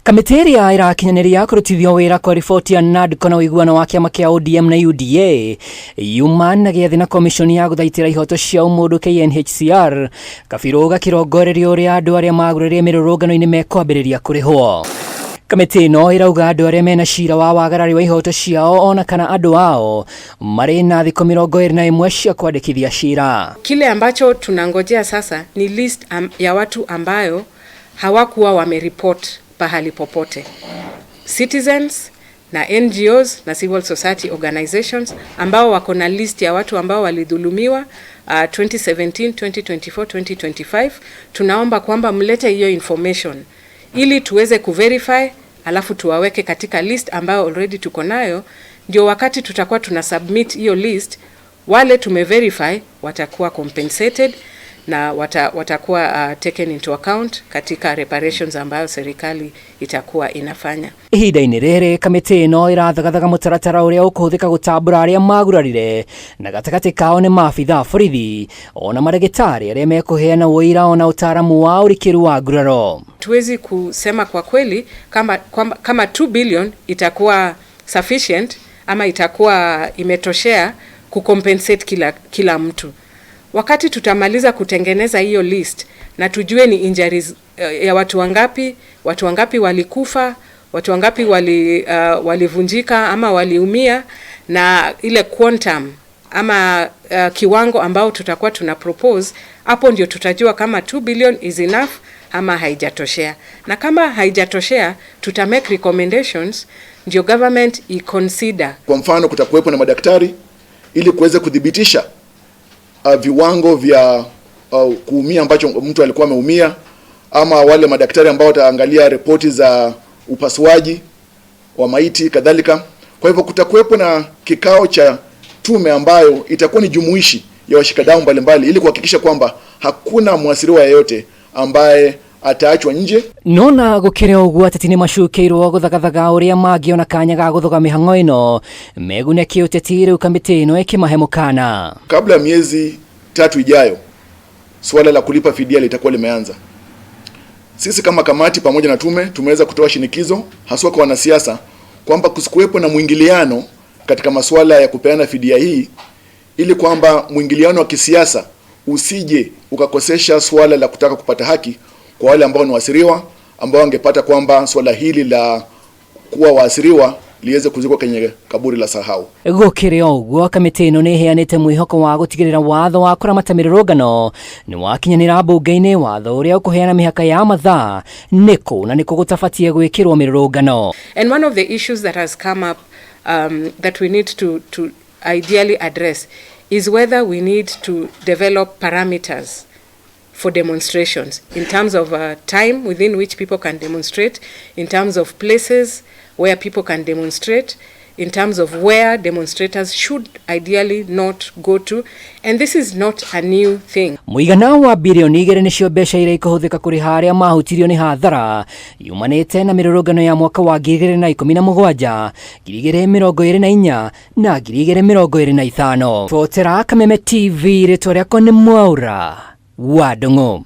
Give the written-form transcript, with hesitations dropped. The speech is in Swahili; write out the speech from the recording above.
Kamĩtĩ ĩrĩa ĩrakinyanĩria kũrutithio wĩra kwa riboti ya NADCO na ũiguano wa kĩama kĩa ODM na UDA yuma na gĩathĩ na komishoni ya gũthaitĩra ihoto cia ũmũndũ KNHCR kabirũ gakĩrongoreria ũrĩa andũ arĩa magũrĩrĩe mĩrũrũngano-inĩ mekwambĩrĩria kũrĩhwo. Kamĩtĩ ĩno ĩrauga andũ arĩa mena cira wa wagarari wa ihoto ciao ona kana andũ ao marĩ na thikũ 21 cia kwandĩkithia cira. Kile ambacho tunangojea sasa ni list ya watu ambayo hawakuwa wameripoti pahali popote. Citizens na NGOs na civil society organizations ambao wako na list ya watu ambao walidhulumiwa 2017, 2024, 2025. Tunaomba kwamba mlete hiyo information ili tuweze kuverify, alafu tuwaweke katika list ambayo already tuko nayo, ndio wakati tutakuwa tunasubmit hiyo list, wale tumeverify watakuwa compensated na watakuwa taken into account katika reparations ambayo serikali itakuwa inafanya. Ihinda-inĩ rĩrĩ kamĩtĩ ĩno ĩrathagathaga mũtaratara ũrĩa ũkũhũthĩka gũtambũra arĩa magurarire na gatagatĩ kao nĩ maabitha borithi ona marĩgĩtarĩ arĩa mekũheana ũira ona ũtaaramu wa ũrikĩru wa nguraro. Tuwezi kusema kwa kweli kama 2 billion itakuwa sufficient ama itakuwa imetoshea kucompensate kila mtu. Wakati tutamaliza kutengeneza hiyo list na tujue ni injuries ya watu wangapi walikufa, watu wangapi walivunjika ama waliumia, na ile quantum ama kiwango ambao tutakuwa tuna propose, hapo ndio tutajua kama 2 billion is enough ama haijatoshea. Na kama haijatoshea tuta make recommendations ndio government i-consider. Kwa mfano kutakuwepo na madaktari ili kuweza kudhibitisha viwango vya kuumia ambacho mtu alikuwa ameumia, ama wale madaktari ambao wataangalia ripoti za upasuaji wa maiti kadhalika. Kwa hivyo kutakuwepo na kikao cha tume ambayo itakuwa ni jumuishi ya washikadau mbalimbali ili kuhakikisha kwamba hakuna mwasiriwa yeyote ambaye ataachwa nje. Nona gũkĩrĩ ũguo ateti nĩ macukĩirwo gũthagathaga ũrĩa mangĩona kanya ga gũthoga mĩhang'o ĩno megune kĩũteti rĩu kamĩtĩ ĩno ĩkĩmahe mũkana. Kabla ya miezi 3 ijayo swala la kulipa fidia litakuwa limeanza. Sisi kama kamati pamoja na tume tumeweza kutoa shinikizo haswa kwa wanasiasa kwamba kusikuwepo na mwingiliano katika masuala ya kupeana fidia hii, ili kwamba mwingiliano wa kisiasa usije ukakosesha swala la kutaka kupata haki kwa wale ambao ni waasiriwa ambao wangepata kwamba swala hili la kuwa waasiriwa liweze kuzikwa kwenye kaburi la sahau. Gũkĩrĩ ũguo kamĩtĩ ĩno nĩ ĩheanĩte mwĩhoko wa gũtigĩrĩra watho wa kũramata mĩrũrũngano nĩ wakinyanĩra mbunge-inĩ, watho ũrĩa ũkũheana mĩhaka ya mathaa nĩkũ na nĩkũ gũtabatie gwĩkĩrwo mĩrũrũngano. And one of the issues that has come up that we need to ideally address is whether we need to develop parameters for demonstrations in terms of time within which people can demonstrate, in terms of places where people can demonstrate, in terms of where demonstrators should ideally not go to, and this is not a new thing. Mũigana wa bilioni 2 nĩcio mbeca iria ikũhũthĩka kũrĩha arĩa mahutirio nĩ hathara yumanĩte na mĩrũrũngano ya mwaka wa 2017, 2024 na 2025. Tũtĩra Kameme TV, rĩtwa rĩakwa nĩ Mwaura wa Ndung'u.